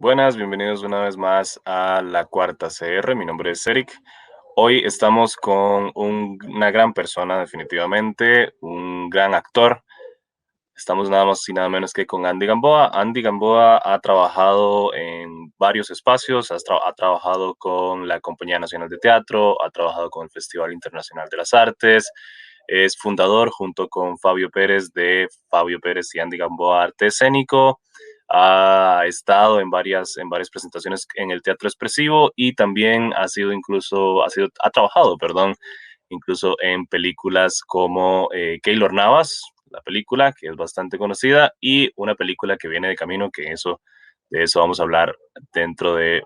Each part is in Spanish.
Buenas, bienvenidos una vez más a la Cuarta CR. Mi nombre es Eric. Hoy estamos con una gran persona, definitivamente, un gran actor. Estamos nada más y nada menos que con Andy Gamboa. Andy Gamboa ha trabajado en varios espacios, ha trabajado con la Compañía Nacional de Teatro, ha trabajado con el Festival Internacional de las Artes, es fundador junto con Fabio Pérez de Fabio Pérez y Andy Gamboa Arte Escénico. Ha estado en varias presentaciones en el Teatro Expresivo y también ha trabajado, perdón, incluso en películas como Keylor Navas, la película, que es bastante conocida, y una película que viene de camino, de eso vamos a hablar dentro de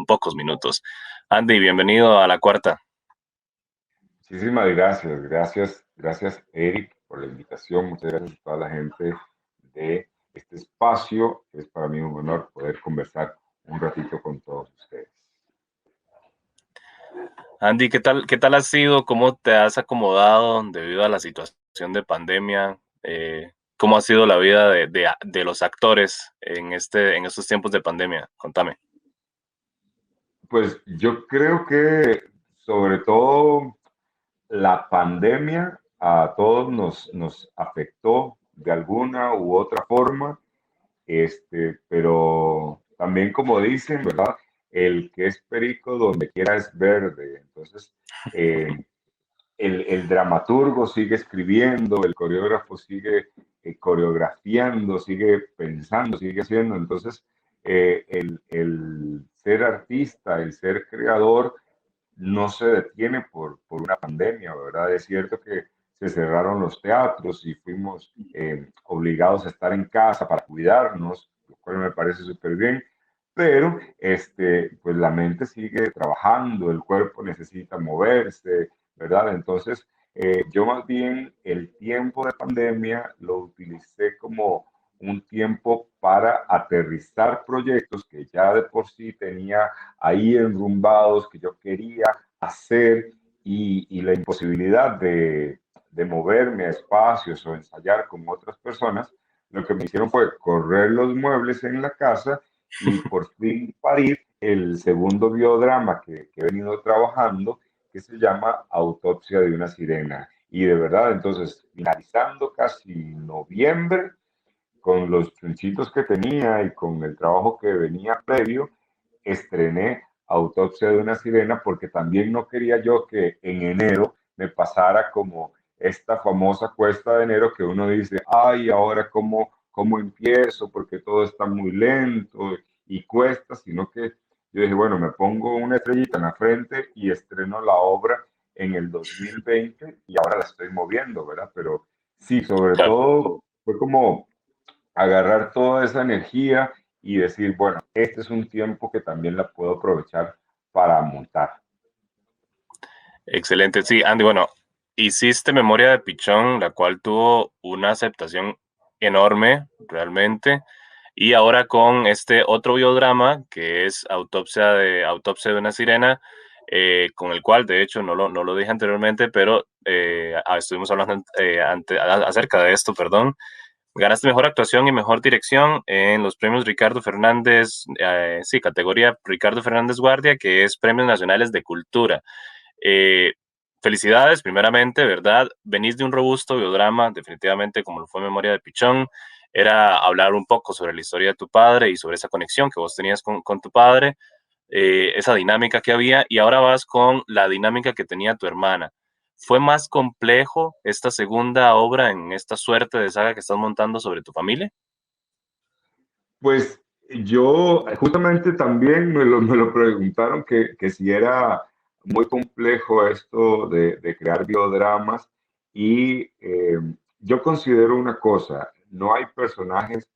pocos minutos. Andy, bienvenido a la cuarta. Muchísimas gracias, gracias Eric por la invitación, muchas gracias a toda la gente de este espacio, es para mí un honor poder conversar un ratito con todos ustedes. Andy, qué tal has sido? ¿Cómo te has acomodado debido a la situación de pandemia? ¿Cómo ha sido la vida de los actores en estos tiempos de pandemia? Contame. Pues yo creo que sobre todo la pandemia a todos nos afectó de alguna u otra forma. Pero también como dicen, ¿verdad? El que es perico donde quiera es verde. Entonces, eh, el dramaturgo sigue escribiendo, el coreógrafo sigue coreografiando, sigue pensando, sigue haciendo. Entonces, el ser artista, el ser creador, no se detiene por una pandemia, ¿verdad? Es cierto que se cerraron los teatros y fuimos obligados a estar en casa para cuidarnos, lo cual me parece súper bien, pero pues la mente sigue trabajando, el cuerpo necesita moverse, ¿verdad? Entonces, yo más bien el tiempo de pandemia lo utilicé como un tiempo para aterrizar proyectos que ya de por sí tenía ahí enrumbados que yo quería hacer y la imposibilidad de moverme a espacios o ensayar con otras personas, lo que me hicieron fue correr los muebles en la casa y por fin parir el segundo biodrama que he venido trabajando, que se llama Autopsia de una sirena. Y de verdad, entonces, finalizando casi noviembre, con los chunchitos que tenía y con el trabajo que venía previo, estrené Autopsia de una sirena porque también no quería yo que en enero me pasara como esta famosa cuesta de enero que uno dice, ay, ahora cómo empiezo porque todo está muy lento y cuesta, sino que yo dije, bueno, me pongo una estrellita en la frente y estreno la obra en el 2020 y ahora la estoy moviendo, ¿verdad? Pero sí, sobre Claro. todo fue como agarrar toda esa energía y decir, bueno, este es un tiempo que también la puedo aprovechar para montar. Excelente. Sí, Andy, bueno, hiciste Memoria de Pichón, la cual tuvo una aceptación enorme, realmente. Y ahora con este otro biodrama, que es Autopsia de una Sirena, con el cual, de hecho, no lo dije anteriormente, pero estuvimos hablando acerca de esto, perdón. Ganaste mejor actuación y mejor dirección en los premios Ricardo Fernández, sí, categoría Ricardo Fernández Guardia, que es Premios Nacionales de Cultura. Eh, Felicidades, primeramente, ¿verdad? Venís de un robusto biodrama, definitivamente, como lo fue Memoria de Pichón. Era hablar un poco sobre la historia de tu padre y sobre esa conexión que vos tenías con tu padre, esa dinámica que había, y ahora vas con la dinámica que tenía tu hermana. ¿Fue más complejo esta segunda obra en esta suerte de saga que estás montando sobre tu familia? Pues yo justamente también me lo preguntaron que si era muy complejo esto de crear biodramas y yo considero una cosa, no hay personajes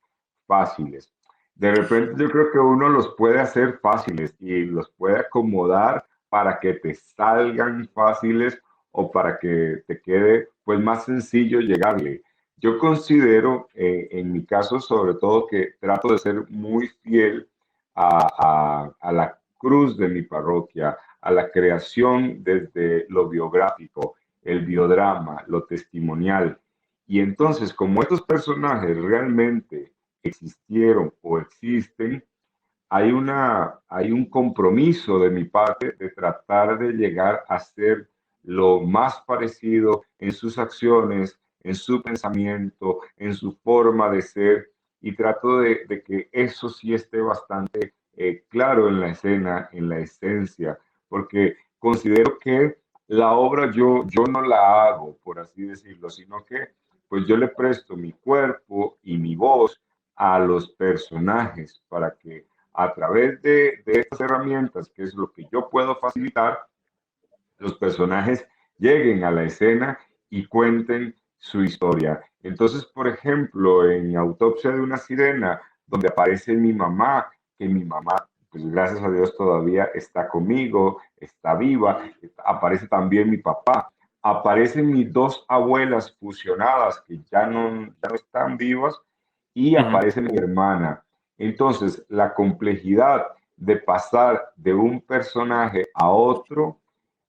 fáciles. De repente yo creo que uno los puede hacer fáciles y los puede acomodar para que te salgan fáciles o para que te quede pues más sencillo llegarle. Yo considero, en mi caso, sobre todo, que trato de ser muy fiel a la cruz de mi parroquia, a la creación desde lo biográfico, el biodrama, lo testimonial. Y entonces, como estos personajes realmente existieron o existen, hay un compromiso de mi parte de tratar de llegar a ser lo más parecido en sus acciones, en su pensamiento, en su forma de ser, y trato de que eso sí esté bastante claro en la escena, en la esencia, porque considero que la obra yo no la hago, por así decirlo, sino que pues yo le presto mi cuerpo y mi voz a los personajes para que a través de estas herramientas, que es lo que yo puedo facilitar, los personajes lleguen a la escena y cuenten su historia. Entonces, por ejemplo, en Autopsia de una sirena, donde aparece mi mamá, que mi mamá, pues gracias a Dios todavía está conmigo, está viva, aparece también mi papá, aparecen mis dos abuelas fusionadas que ya no están vivas y Ujú, aparece mi hermana. Entonces, la complejidad de pasar de un personaje a otro,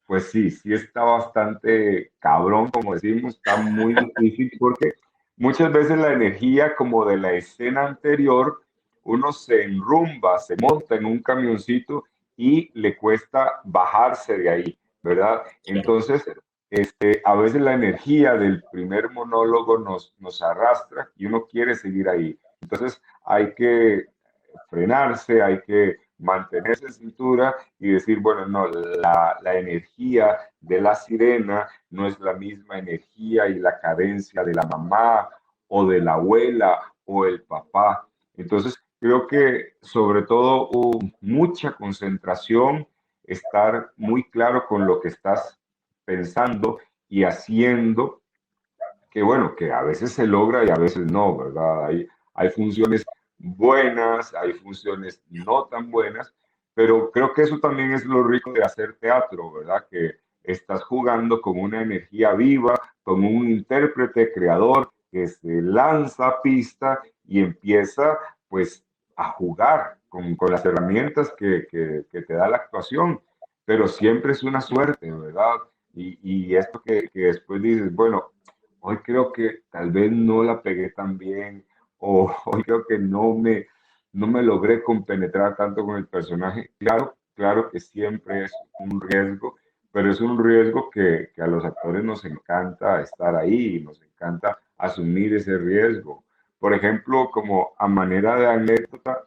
pues sí, sí está bastante cabrón, como decimos, está muy difícil porque muchas veces la energía como de la escena anterior, uno se enrumba, se monta en un camioncito y le cuesta bajarse de ahí, ¿verdad? claro. Entonces, a veces la energía del primer monólogo nos arrastra y uno quiere seguir ahí. Entonces, hay que frenarse, hay que mantenerse en cintura y decir, bueno, no, la energía de la sirena no es la misma energía y la cadencia de la mamá o de la abuela o el papá. Entonces, creo que sobre todo hubo mucha concentración, estar muy claro con lo que estás pensando y haciendo, que bueno, que a veces se logra y a veces no, ¿verdad? Hay funciones buenas, hay funciones no tan buenas, pero creo que eso también es lo rico de hacer teatro, ¿verdad? Que estás jugando con una energía viva, con un intérprete creador que se lanza a pista y empieza pues a jugar con las herramientas que te da la actuación, pero siempre es una suerte, ¿verdad? Y esto que después dices, bueno, hoy creo que tal vez no la pegué tan bien o hoy creo que no me logré compenetrar tanto con el personaje. Claro, claro que siempre es un riesgo, pero es un riesgo que a los actores nos encanta estar ahí y nos encanta asumir ese riesgo. Por ejemplo, como a manera de anécdota,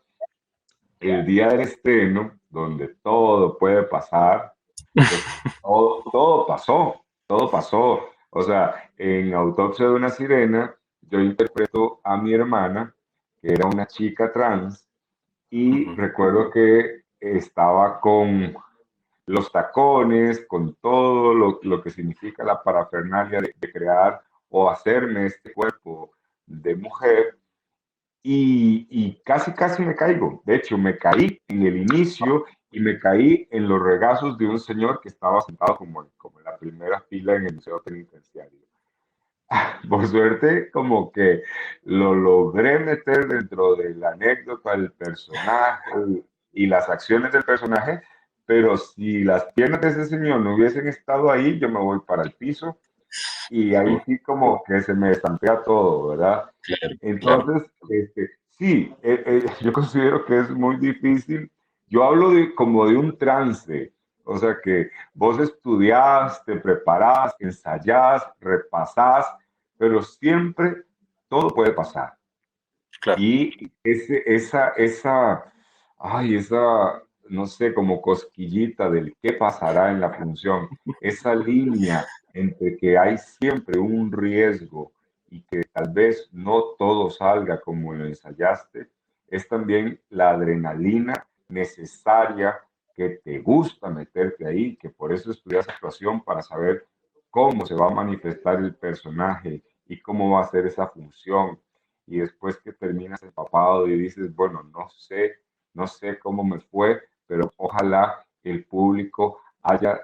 el día del estreno, donde todo puede pasar, pues todo pasó, todo pasó. O sea, en Autopsia de una sirena, yo interpreto a mi hermana, que era una chica trans, y Ujú, recuerdo que estaba con los tacones, con todo lo que significa la parafernalia de crear o hacerme este cuerpo de mujer, y casi, casi me caigo. De hecho, me caí en el inicio y me caí en los regazos de un señor que estaba sentado como en la primera fila en el museo penitenciario. Por suerte, como que lo logré meter dentro de la anécdota del personaje y las acciones del personaje, pero si las piernas de ese señor no hubiesen estado ahí, yo me voy para el piso y ahí ujú, sí como que se me estampea todo, ¿verdad? claro, claro. Entonces, sí, yo considero que es muy difícil. Yo hablo como de un trance, o sea que vos estudiás, te preparás, ensayás, repasás, pero siempre todo puede pasar. Claro. Y esa, no sé, como cosquillita del qué pasará en la función, esa línea entre que hay siempre un riesgo y que tal vez no todo salga como lo ensayaste, es también la adrenalina necesaria que te gusta meterte ahí, que por eso estudias actuación para saber cómo se va a manifestar el personaje y cómo va a ser esa función y después que terminas empapado y dices, bueno, no sé cómo me fue, pero ojalá el público haya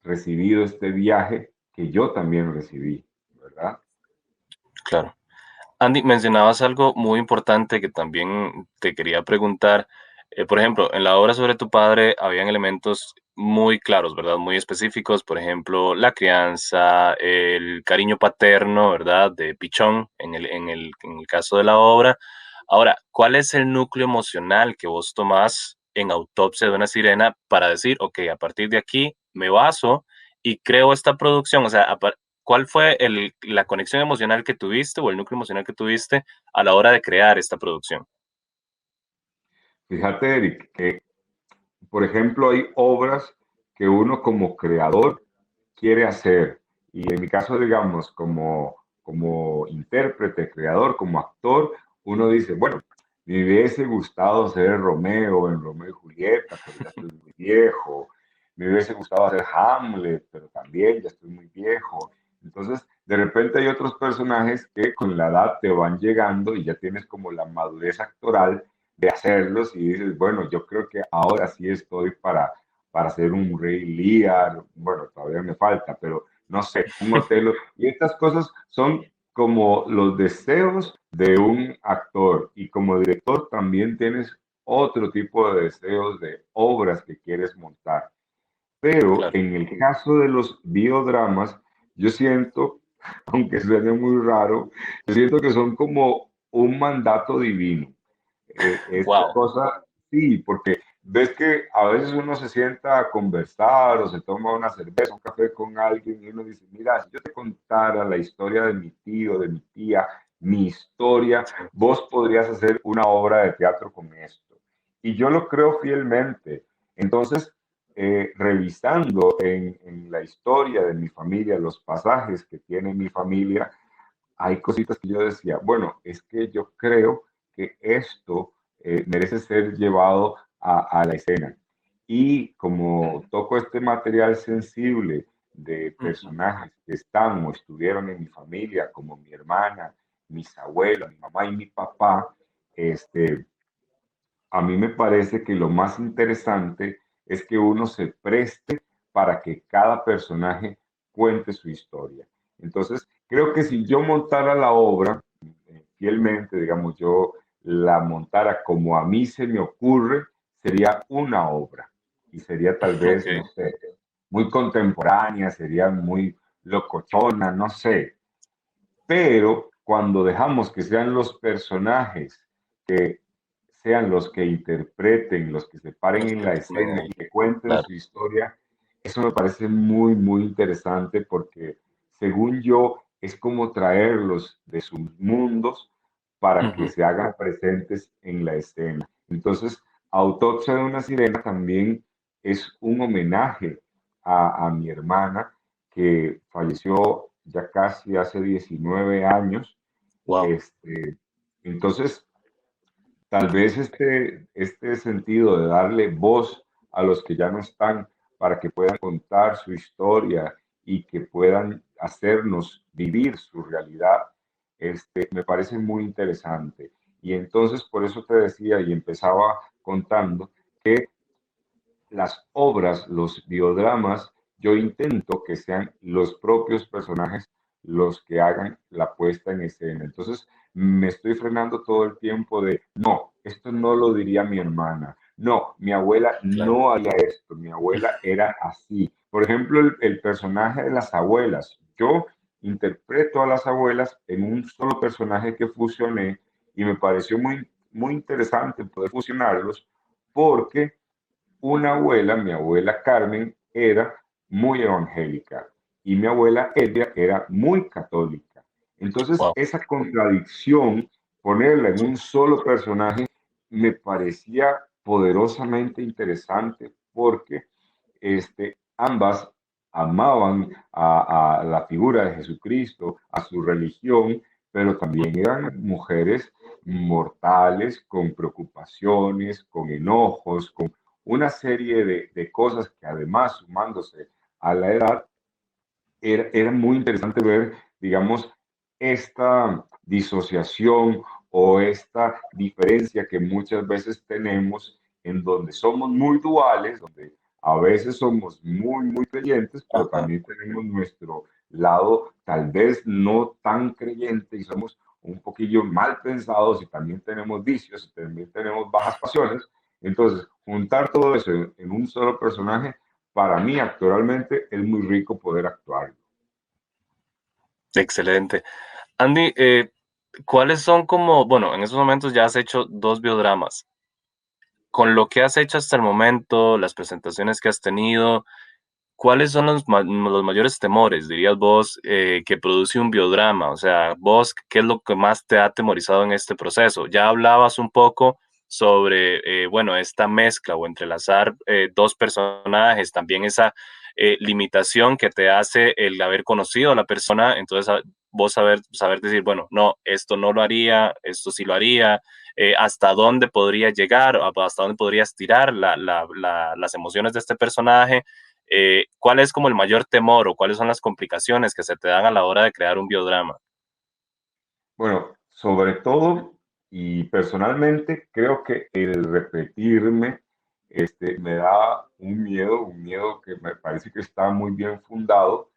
recibido este viaje que yo también recibí, ¿verdad? Claro. Andy, mencionabas algo muy importante que también te quería preguntar. Por ejemplo, en la obra sobre tu padre habían elementos muy claros, ¿verdad? Muy específicos, por ejemplo, la crianza, el cariño paterno, ¿verdad? De Pichón, en el caso de la obra. Ahora, ¿cuál es el núcleo emocional que vos tomás en Autopsia de una Sirena para decir, ok, a partir de aquí me baso y creo esta producción? O sea, ¿cuál fue la conexión emocional que tuviste o el núcleo emocional que tuviste a la hora de crear esta producción? Fíjate, Eric, que por ejemplo hay obras que uno como creador quiere hacer y en mi caso, digamos, como intérprete, creador, como actor, uno dice, bueno, me hubiese gustado ser Romeo en Romeo y Julieta, pero ya estoy muy viejo. Me hubiese gustado hacer Hamlet, pero también ya estoy muy viejo. Entonces, de repente hay otros personajes que con la edad te van llegando y ya tienes como la madurez actoral de hacerlos y dices, bueno, yo creo que ahora sí estoy para ser un rey Lear, bueno, todavía me falta, pero no sé, un Otelo. Y estas cosas son como los deseos de un actor y como director también tienes otro tipo de deseos de obras que quieres montar. Pero Claro. en el caso de los biodramas, yo siento, aunque suene muy raro, yo siento que son como un mandato divino. Esta Wow. cosa, sí, porque ves que a veces uno se sienta a conversar o se toma una cerveza, un café con alguien y uno dice, mira, si yo te contara la historia de mi tío, de mi tía, mi historia, vos podrías hacer una obra de teatro con esto. Y yo lo creo fielmente. Entonces, revisando en la historia de mi familia, los pasajes que tiene mi familia, hay cositas que yo decía, bueno, es que yo creo que esto merece ser llevado a la escena. Y como toco este material sensible de Ujú. personajes que están o estuvieron en mi familia, como mi hermana, mis abuelos, mi mamá y mi papá, este, a mí me parece que lo más interesante es que uno se preste para que cada personaje cuente su historia. Entonces, creo que si yo montara la obra fielmente, digamos, yo la montara como a mí se me ocurre, sería una obra y sería tal Ok, vez, no sé, muy contemporánea, sería muy locochona, no sé. Pero cuando dejamos que sean los personajes que sean los que interpreten, los que se paren los en que la actúen escena ahí. y que cuenten Claro. su historia, eso me parece muy, muy interesante porque, según yo, es como traerlos de sus mundos para que Ujú. se hagan presentes en la escena. Entonces, Autopsia de una Sirena también es un homenaje a mi hermana que falleció ya casi hace 19 años. Wow. Este, entonces, tal vez este sentido de darle voz a los que ya no están para que puedan contar su historia y que puedan hacernos vivir su realidad, me parece muy interesante. Y entonces, por eso te decía y empezaba contando que las obras, los biodramas, yo intento que sean los propios personajes los que hagan la puesta en escena. Entonces, me estoy frenando todo el tiempo de, no, esto no lo diría mi hermana. No, mi abuela Claro. no haría esto, mi abuela era así. Por ejemplo, el personaje de las abuelas. Yo interpreto a las abuelas en un solo personaje que fusioné y me pareció muy, muy interesante poder fusionarlos porque una abuela, mi abuela Carmen, era muy evangélica y mi abuela Elia era muy católica. Entonces, Wow. esa contradicción, ponerla en un solo personaje, me parecía poderosamente interesante porque ambas amaban a la figura de Jesucristo, a su religión, pero también eran mujeres mortales, con preocupaciones, con enojos, con una serie de cosas que además, sumándose a la edad, era muy interesante ver, digamos, esta disociación o esta diferencia que muchas veces tenemos en donde somos muy duales, donde a veces somos muy, muy creyentes, pero Ajá. también tenemos nuestro lado tal vez no tan creyente y somos un poquillo mal pensados y también tenemos vicios y también tenemos bajas pasiones. Entonces, juntar todo eso en un solo personaje, para mí actualmente es muy rico poder actuar. Excelente. Andy, ¿cuáles son como, bueno, en esos momentos ya has hecho 2 biodramas? Con lo que has hecho hasta el momento, las presentaciones que has tenido, ¿cuáles son los mayores temores, dirías vos, que produce un biodrama? O sea, vos, ¿qué es lo que más te ha atemorizado en este proceso? Ya hablabas un poco sobre, bueno, esta mezcla o entrelazar 2 personajes, también esa limitación que te hace el haber conocido a la persona, entonces vos saber decir, bueno, no, esto no lo haría, esto sí lo haría, hasta dónde podría llegar, hasta dónde podría estirar las emociones de este personaje. ¿Cuál es como el mayor temor o cuáles son las complicaciones que se te dan a la hora de crear un biodrama? Bueno, sobre todo y personalmente creo que el repetirme me da un miedo que me parece que está muy bien fundado,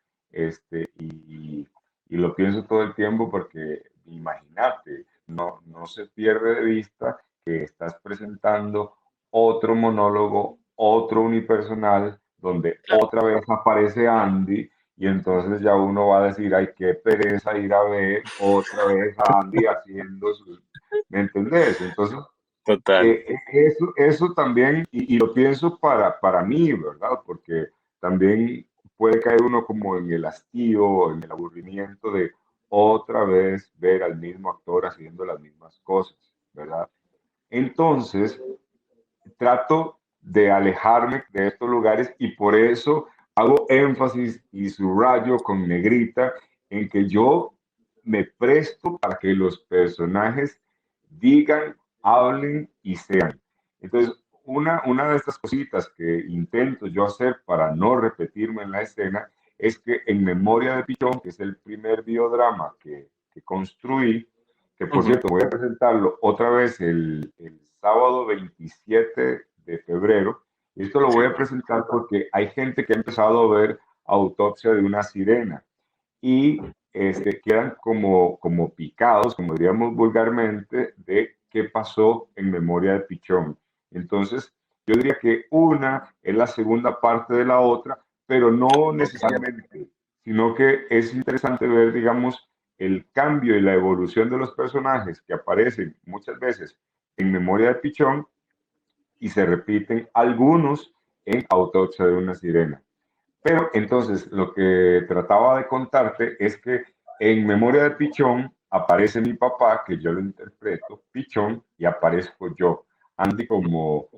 y lo pienso todo el tiempo porque imagínate, no se pierde de vista que estás presentando otro monólogo, otro unipersonal, donde Claro, otra vez aparece Andy y entonces ya uno va a decir, ay, qué pereza ir a ver otra vez a Andy haciendo sus... ¿Me entendés? Entonces, total. eso también, y lo pienso para mí, ¿verdad? Porque también puede caer uno como en el hastío, en el aburrimiento de otra vez ver al mismo actor haciendo las mismas cosas, ¿verdad? Entonces, trato de alejarme de estos lugares y por eso hago énfasis y subrayo con negrita en que yo me presto para que los personajes digan, hablen y sean. Entonces, una de estas cositas que intento yo hacer para no repetirme en la escena es que en Memoria de Pichón, que es el primer biodrama que construí, que por Ujú, cierto voy a presentarlo otra vez el sábado 27 de febrero. Y esto lo voy sí, a presentar porque hay gente que ha empezado a ver Autopsia de una sirena y quedan como picados, como diríamos vulgarmente, de qué pasó en Memoria de Pichón. Entonces, yo diría que una es la segunda parte de la otra, pero no ok, necesariamente, sino que es interesante ver, digamos, el cambio y la evolución de los personajes que aparecen muchas veces en Memoria de Pichón y se repiten algunos en Autopsia de una sirena. Pero entonces lo que trataba de contarte es que en Memoria de Pichón aparece mi papá, que yo lo interpreto, Pichón, y aparezco yo, Andy como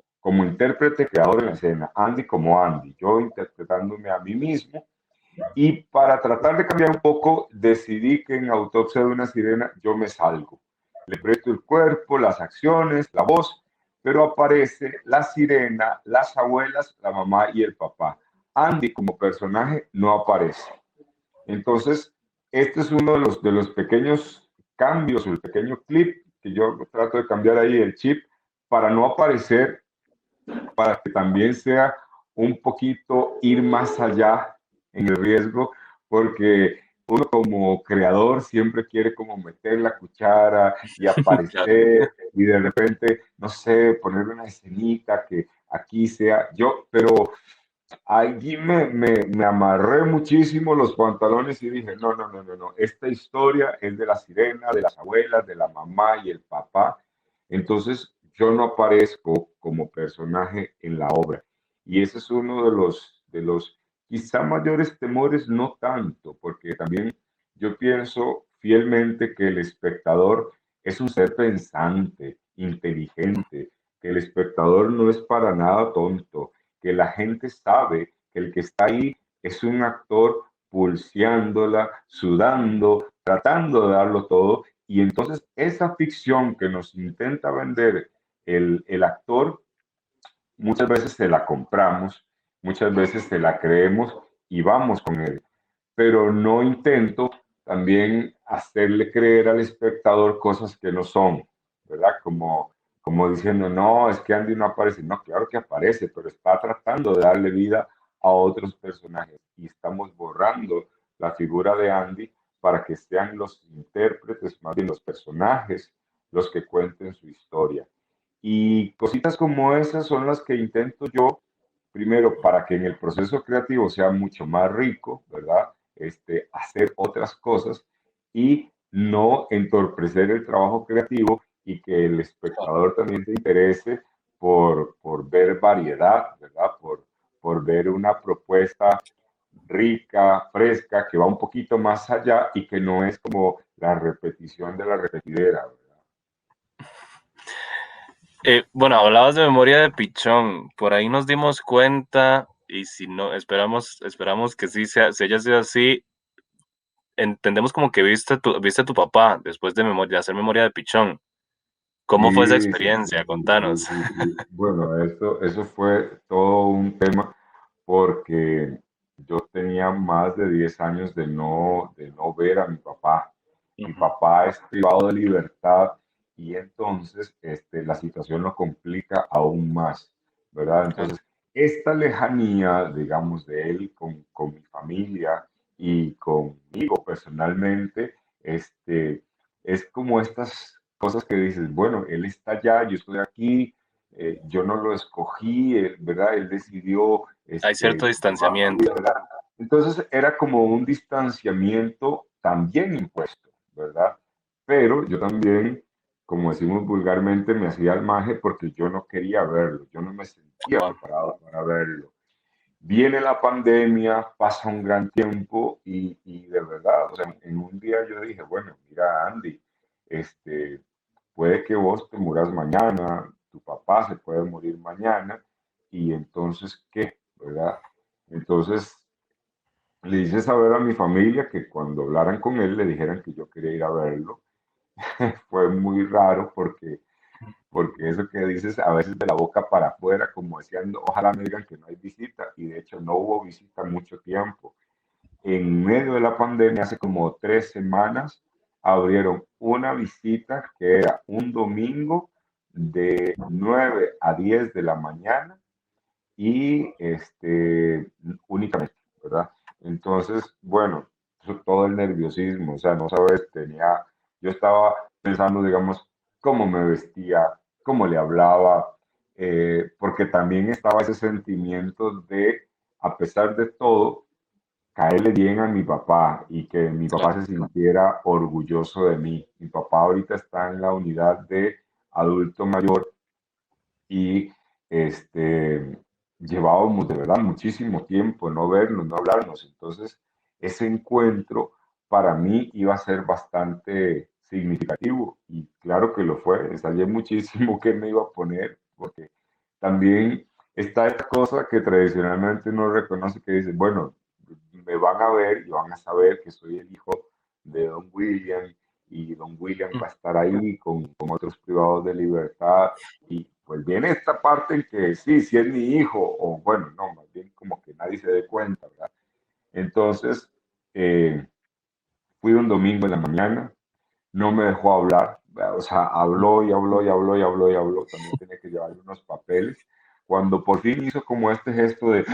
intérprete creador en la escena, Andy como Andy, yo interpretándome a mí mismo. Y para tratar de cambiar un poco, decidí que en Autopsia de una sirena yo me salgo. Le presto el cuerpo, las acciones, la voz, pero aparece la sirena, las abuelas, la mamá y el papá. Andy como personaje no aparece. Entonces, este es uno de los pequeños cambios, el pequeño clip que yo trato de cambiar ahí, el chip, para no aparecer, para que también sea un poquito ir más allá en el riesgo, porque uno como creador siempre quiere como meter la cuchara y claro. aparecer y de repente, no sé, poner una escenita que aquí sea yo, pero allí me amarré muchísimo los pantalones y dije, no, esta historia es de la sirena, de las abuelas, de la mamá y el papá, entonces yo no aparezco como personaje en la obra. Y ese es uno de los quizá mayores temores, no tanto, porque también yo pienso fielmente que el espectador es un ser pensante, inteligente, que el espectador no es para nada tonto, que la gente sabe que el que está ahí es un actor pulseándola, sudando, tratando de darlo todo. Y entonces esa ficción que nos intenta vender el actor, muchas veces se la compramos, muchas veces se la creemos y vamos con él. Pero no intento también hacerle creer al espectador cosas que no son, ¿verdad? Como diciendo, no, es que Andy no aparece. No, claro que aparece, pero está tratando de darle vida a otros personajes y estamos borrando la figura de Andy para que sean los intérpretes, más bien los personajes, los que cuenten su historia. Y cositas como esas son las que intento yo, primero, para que en el proceso creativo sea mucho más rico, ¿verdad? Hacer otras cosas y no entorpecer el trabajo creativo y que el espectador también se interese por ver variedad, ¿verdad? Por ver una propuesta rica, fresca, que va un poquito más allá y que no es como la repetición de la repetidera, ¿verdad? Bueno, hablabas de memoria de pichón, por ahí nos dimos cuenta, y si no, esperamos que sí sea, si haya sido así, entendemos como que viste a tu papá después de hacer memoria de pichón. ¿Cómo fue esa Sí, sí, experiencia? sí, sí, sí, Contanos. sí, sí. Bueno, eso fue todo un tema porque yo tenía más de 10 años de no ver a mi papá. Mi Ujú, papá es privado de libertad y entonces la situación lo complica aún más, ¿verdad? claro. Entonces, esta lejanía, digamos, de él con mi familia y conmigo personalmente, es como estas cosas que dices, bueno, él está allá, yo estoy aquí, yo no lo escogí, ¿verdad? Él decidió Hay cierto tomar su distanciamiento. vida, ¿verdad? Entonces era como un distanciamiento también impuesto, ¿verdad? Pero yo también, como decimos vulgarmente, me hacía al maje porque yo no quería verlo, yo no me sentía Wow. preparado para verlo. Viene la pandemia, pasa un gran tiempo y de verdad, o sea, en un día yo dije, bueno, mira, Andy, este, puede que vos te muras mañana, tu papá se puede morir mañana, y entonces, ¿qué? ¿Verdad? Entonces, le hice saber a mi familia que cuando hablaran con él le dijeran que yo quería ir a verlo. Fue muy raro porque eso que dices a veces de la boca para afuera, como decían, ojalá me digan que no hay visita, y de hecho no hubo visita mucho tiempo. En medio de la pandemia, hace como 3 semanas, abrieron una visita que era un domingo de 9 a 10 de la mañana y únicamente, ¿verdad? Entonces, bueno, todo el nerviosismo, o sea, no sabes, yo estaba pensando, digamos, cómo me vestía, cómo le hablaba, porque también estaba ese sentimiento de, a pesar de todo, caerle bien a mi papá y que mi papá Claro. se sintiera orgulloso de mí. Mi papá ahorita está en la unidad de adulto mayor y llevábamos de verdad muchísimo tiempo no vernos, no hablarnos. Entonces, ese encuentro para mí iba a ser bastante significativo y claro que lo fue. Ensayé muchísimo qué me iba a poner porque también está esta cosa que tradicionalmente uno reconoce que dice, bueno, me van a ver y van a saber que soy el hijo de Don William y Don William va a estar ahí con otros privados de libertad y pues viene esta parte en que sí, sí es mi hijo, o bueno, no, más bien como que nadie se dé cuenta, ¿verdad? Entonces, eh, fui un domingo en la mañana, no me dejó hablar, o sea, habló y habló y habló y habló y habló, también tenía que llevarle unos papeles. Cuando por fin hizo como este gesto de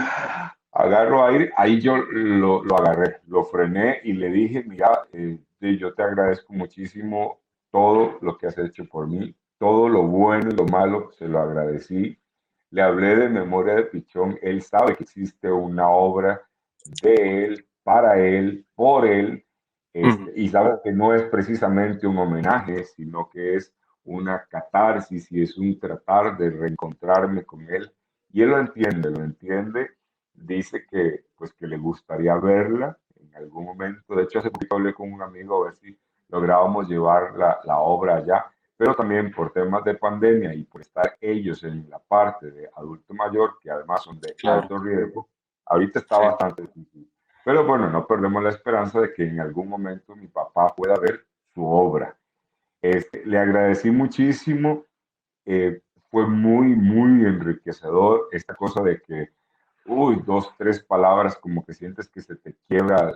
agarro aire, ahí yo lo agarré, lo frené y le dije, mira, sí, yo te agradezco muchísimo todo lo que has hecho por mí, todo lo bueno y lo malo, se lo agradecí. Le hablé de Memoria de Pichón, él sabe que existe una obra de él, para él, por él, Ujú, y sabe que no es precisamente un homenaje, sino que es una catarsis y es un tratar de reencontrarme con él. Y él lo entiende, dice que, pues, que le gustaría verla en algún momento. De hecho, hace poquito hablé con un amigo a ver si lográbamos llevar la obra allá, pero también por temas de pandemia y por estar ellos en la parte de adulto mayor, que además son de claro. alto riesgo, ahorita está Sí. bastante difícil. Pero bueno, no perdemos la esperanza de que en algún momento mi papá pueda ver su obra. Le agradecí muchísimo, fue muy, muy enriquecedor esta cosa de que, uy, dos, tres palabras como que sientes que se te quiebra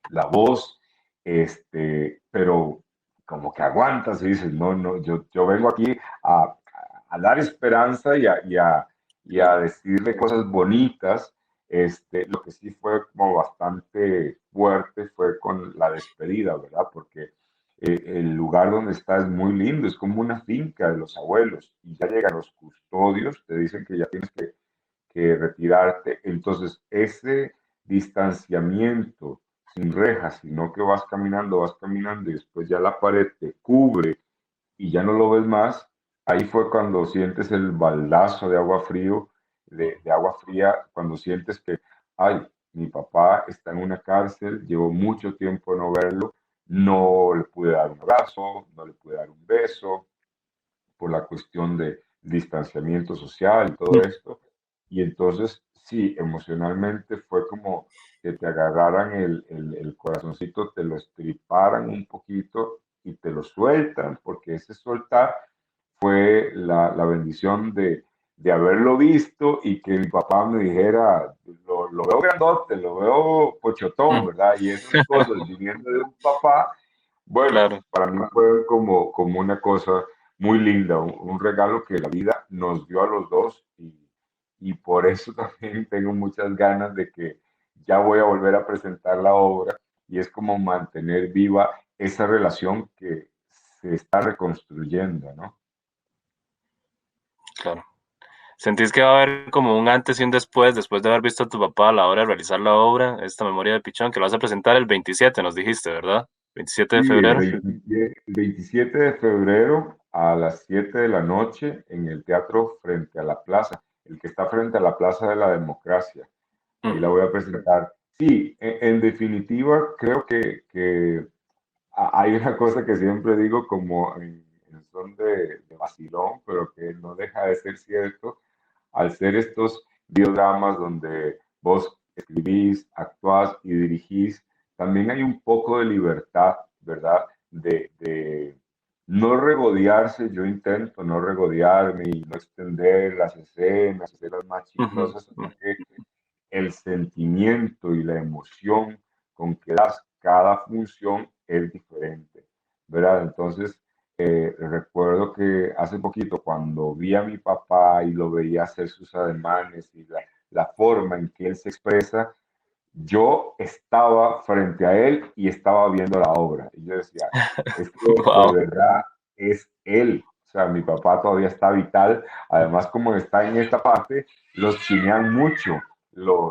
la voz, pero como que aguantas y dices, no, no, yo vengo aquí a dar esperanza y a Claro. decirle cosas bonitas. Lo que sí fue como bastante fuerte fue con la despedida, ¿verdad? Porque el lugar donde está es muy lindo, es como una finca de los abuelos y ya llegan los custodios, te dicen que ya tienes que retirarte. Entonces, ese distanciamiento sin rejas, sino que vas caminando y después ya la pared te cubre y ya no lo ves más, ahí fue cuando sientes el baldazo de agua frío, de agua fría, cuando sientes que, ay, mi papá está en una cárcel, llevo mucho tiempo no verlo, no le pude dar un abrazo, no le pude dar un beso, por la cuestión de distanciamiento social y todo esto. Y entonces, sí, emocionalmente fue como que te agarraran el corazoncito, te lo estriparan un poquito y te lo sueltan, porque ese soltar fue la bendición de haberlo visto y que mi papá me dijera, lo veo grandote, lo veo pochotón, Mm, ¿verdad? Y esas cosas viniendo de un papá, bueno, claro, para mí fue como una cosa muy linda, un regalo que la vida nos dio a los dos y por eso también tengo muchas ganas de que ya voy a volver a presentar la obra y es como mantener viva esa relación que se está reconstruyendo, ¿no? claro. ¿Sentís que va a haber como un antes y un después de haber visto a tu papá a la hora de realizar la obra, esta memoria de Pichón, que lo vas a presentar el 27, nos dijiste, ¿verdad? 27 Sí, de febrero. el 27 de febrero a las 7 de la noche en el teatro frente a la plaza, el que está frente a la Plaza de la Democracia. Ahí Mm, la voy a presentar. Sí, en definitiva, creo que hay una cosa que siempre digo como en son de vacilón, pero que no deja de ser cierto, al ser estos biodramas donde vos escribís, actuás y dirigís, también hay un poco de libertad, ¿verdad? De no regodearse, yo intento no regodearme y no extender las escenas, hacerlas más ujú, chistosas, mm, sino que el sentimiento y la emoción con que das cada función es diferente, ¿verdad? Entonces, recuerdo que hace poquito cuando vi a mi papá y lo veía hacer sus ademanes y la forma en que él se expresa, yo estaba frente a él y estaba viendo la obra. Y yo decía, es que de wow. verdad es él. O sea, mi papá todavía está vital. Además, como está en esta parte, los chinean mucho.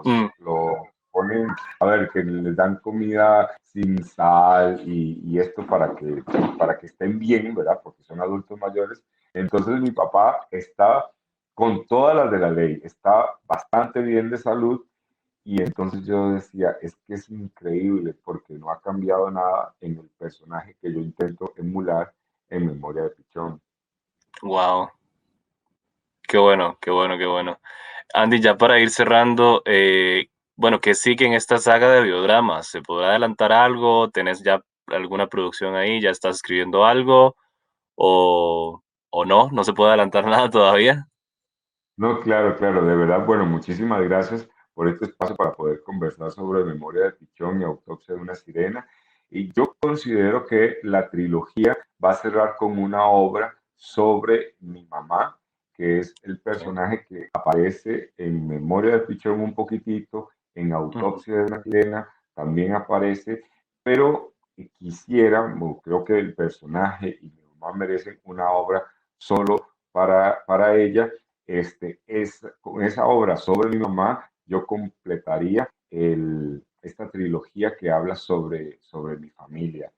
Mm, Lo ponen, a ver, que les dan comida sin sal y esto para que estén bien, ¿verdad? Porque son adultos mayores. Entonces, mi papá está con todas las de la ley, está bastante bien de salud y entonces yo decía, es que es increíble porque no ha cambiado nada en el personaje que yo intento emular en Memoria de Pichón. wow. Qué bueno, qué bueno, qué bueno. Andy, ya para ir cerrando, bueno, ¿qué sigue en esta saga de biodramas? ¿Se podrá adelantar algo? ¿Tenés ya alguna producción ahí? ¿Ya estás escribiendo algo? ¿O no? ¿No se puede adelantar nada todavía? No, claro, claro, de verdad, bueno, muchísimas gracias por este espacio para poder conversar sobre Memoria de Pichón y Autopsia de una Sirena. Y yo considero que la trilogía va a cerrar con una obra sobre mi mamá, que es el Ok. personaje que aparece en Memoria de Pichón un poquitito, en Ujú, Autopsia de una Sirena también aparece, pero quisiera, o creo que el personaje y mi mamá merecen una obra solo para ella con esa obra sobre mi mamá, yo completaría esta trilogía que habla sobre mi familia.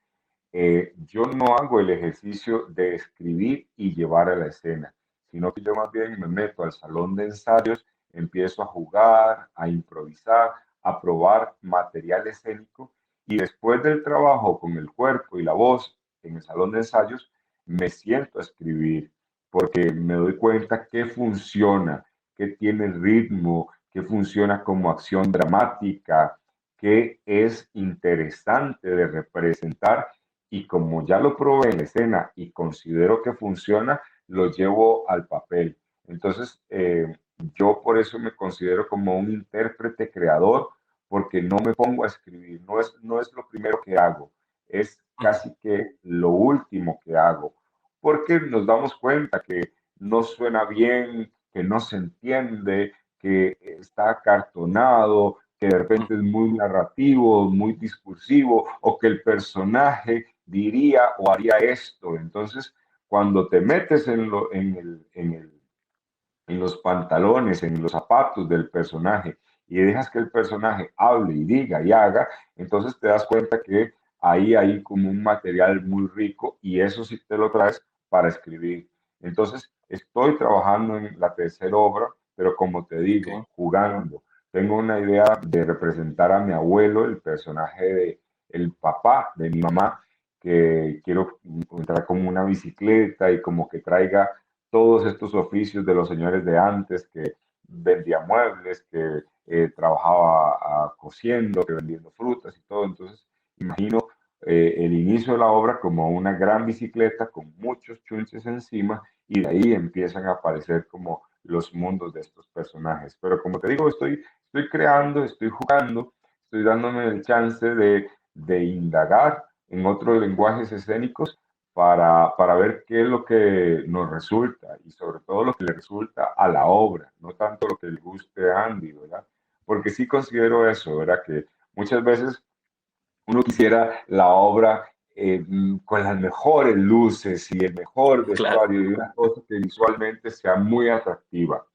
Yo no hago el ejercicio de escribir y llevar a la escena, sino que yo más bien me meto al salón de ensayos, empiezo a jugar, a improvisar, a probar material escénico y después del trabajo con el cuerpo y la voz en el salón de ensayos, me siento a escribir porque me doy cuenta que funciona, que tiene ritmo, que funciona como acción dramática, que es interesante de representar y como ya lo probé en escena y considero que funciona, lo llevo al papel. Entonces, yo por eso me considero como un intérprete creador, porque no me pongo a escribir, no es lo primero que hago, es ujú, casi que lo último que hago, porque nos damos cuenta que no suena bien, que no se entiende, que está acartonado, que de repente es ujú. muy narrativo, muy discursivo, o que el personaje diría o haría esto. Entonces, cuando te metes en los pantalones, en los zapatos del personaje y dejas que el personaje hable y diga y haga, entonces te das cuenta que ahí hay como un material muy rico y eso sí te lo traes para escribir. Entonces, estoy trabajando en la tercera obra, pero como te digo, Ok, jugando. Tengo una idea de representar a mi abuelo, el personaje de el papá de mi mamá, que quiero encontrar como una bicicleta y como que traiga todos estos oficios de los señores de antes, que vendía muebles, que trabajaba cosiendo, que vendiendo frutas y todo. Entonces, imagino el inicio de la obra como una gran bicicleta con muchos chunches encima y de ahí empiezan a aparecer como los mundos de estos personajes. Pero como te digo, estoy creando, estoy jugando, estoy dándome el chance de indagar en otros lenguajes escénicos para ver qué es lo que nos resulta y sobre todo lo que le resulta a la obra, no tanto lo que le guste a Andy, ¿verdad? Porque sí considero eso, ¿verdad? Que muchas veces uno quisiera la obra con las mejores luces y el mejor claro, vestuario y una cosa que visualmente sea muy atractiva.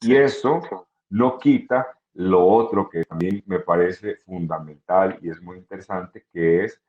Y sí, eso no quita lo otro que también me parece fundamental y es muy interesante, que es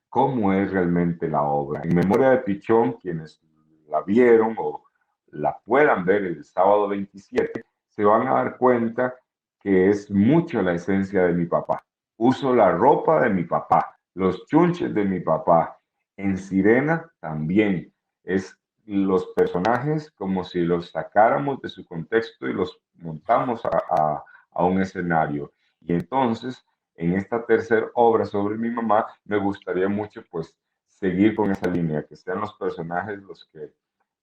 cómo es realmente la obra. En Memoria de Pichón, quienes la vieron o la puedan ver el sábado 27, se van a dar cuenta que es mucho la esencia de mi papá. Uso la ropa de mi papá, los chunches de mi papá. En Sirena también es los personajes como si los sacáramos de su contexto y los montamos a un escenario. Y entonces en esta tercera obra sobre mi mamá, me gustaría mucho pues seguir con esa línea, que sean los personajes los que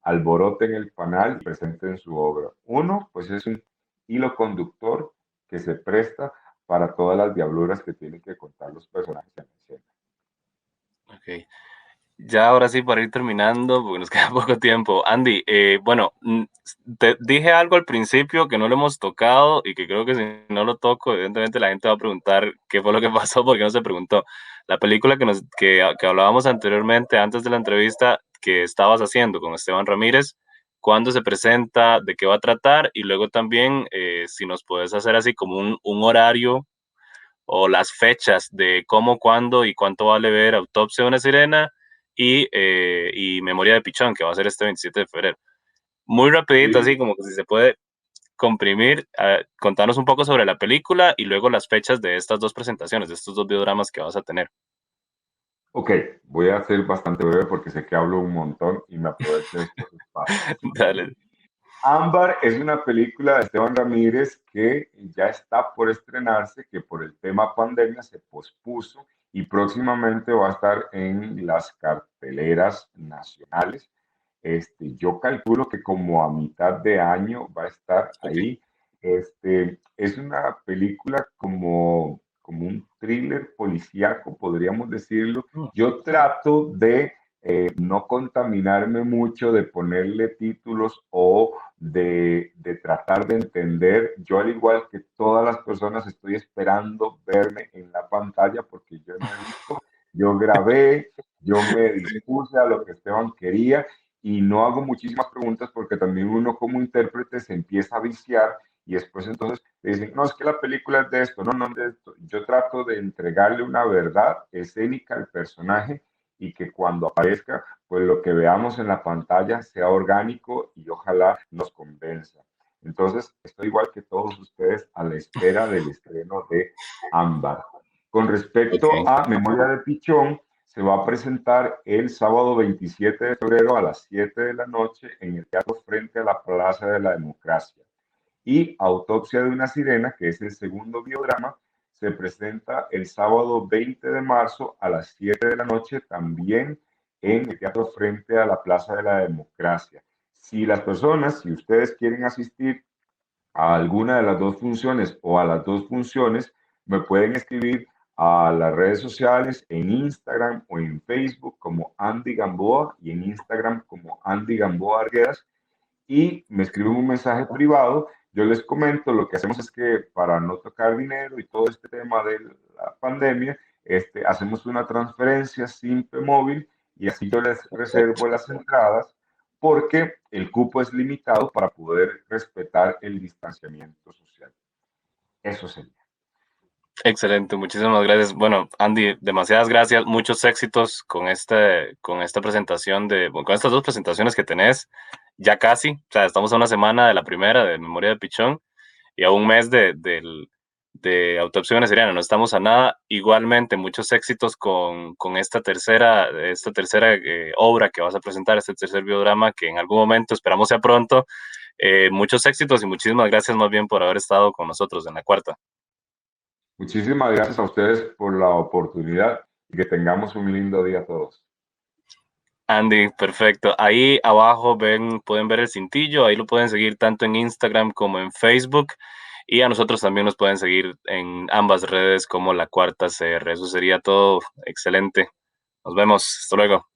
alboroten el panel y presenten su obra. Uno, pues es un hilo conductor que se presta para todas las diabluras que tienen que contar los personajes en la escena. ok. Ya ahora sí, para ir terminando, porque nos queda poco tiempo. Andy, bueno, te dije algo al principio que no lo hemos tocado y que creo que si no lo toco, evidentemente la gente va a preguntar qué fue lo que pasó, porque no se preguntó. La película que hablábamos anteriormente, antes de la entrevista, que estabas haciendo con Esteban Ramírez, ¿cuándo se presenta? ¿De qué va a tratar? Y luego también, si nos puedes hacer así como un horario o las fechas de cómo, cuándo y cuánto vale ver Autopsia de una Sirena y Memoria de Pichón, que va a ser este 27 de febrero. Muy rapidito, así Sí. como que si se puede comprimir, contarnos un poco sobre la película y luego las fechas de estas dos presentaciones, de estos dos biodramas que vas a tener. Ok, voy a ser bastante breve porque sé que hablo un montón y me aprovecho de estos espacios. Dale. Ámbar es una película de Esteban Ramírez que ya está por estrenarse, que por el tema pandemia se pospuso y próximamente va a estar en las carteleras nacionales. Yo calculo que como a mitad de año va a estar Ok. ahí. Es una película como un thriller policíaco, podríamos decirlo. Mm, Yo trato de no contaminarme mucho, de ponerle títulos o de tratar de entender. Yo, al igual que todas las personas, estoy esperando verme en la pantalla porque yo no he visto, yo grabé, yo me dispuse a lo que Esteban quería y no hago muchísimas preguntas porque también uno como intérprete se empieza a viciar y después entonces le dicen, no, es que la película es de esto, no, no es de esto. Yo trato de entregarle una verdad escénica al personaje y que cuando aparezca, pues lo que veamos en la pantalla sea orgánico y ojalá nos convenza. Entonces, estoy igual que todos ustedes a la espera del estreno de Ámbar. Con respecto ok. a Memoria de Pichón, se va a presentar el sábado 27 de febrero a las 7 de la noche en el Teatro Frente a la Plaza de la Democracia. Y Autopsia de una Sirena, que es el segundo biodrama, se presenta el sábado 20 de marzo a las 7 de la noche también en el Teatro Frente a la Plaza de la Democracia. Si las personas, si ustedes quieren asistir a alguna de las dos funciones o a las dos funciones, me pueden escribir a las redes sociales en Instagram o en Facebook como Andy Gamboa y en Instagram como Andy Gamboa Arguedas y me escriben un mensaje privado. Yo les comento, lo que hacemos es que para no tocar dinero y todo este tema de la pandemia, hacemos una transferencia simple móvil y así yo les Perfecto. reservo las entradas porque el cupo es limitado para poder respetar el distanciamiento social. Eso sería. Excelente, muchísimas gracias. Bueno, Andy, demasiadas gracias, muchos éxitos con esta presentación bueno, con estas dos presentaciones que tenés, ya casi, o sea, estamos a una semana de la primera de Memoria de Pichón y a un mes de Autopsia Venezolana, no estamos a nada. Igualmente, muchos éxitos con esta tercera obra que vas a presentar, este tercer biodrama que en algún momento esperamos sea pronto. Muchos éxitos y muchísimas gracias más bien por haber estado con nosotros en la cuarta. Muchísimas gracias a ustedes por la oportunidad y que tengamos un lindo día todos. Andy, perfecto. Ahí abajo pueden ver el cintillo, ahí lo pueden seguir tanto en Instagram como en Facebook y a nosotros también nos pueden seguir en ambas redes como La Cuarta CR. Eso sería todo excelente. Nos vemos. Hasta luego.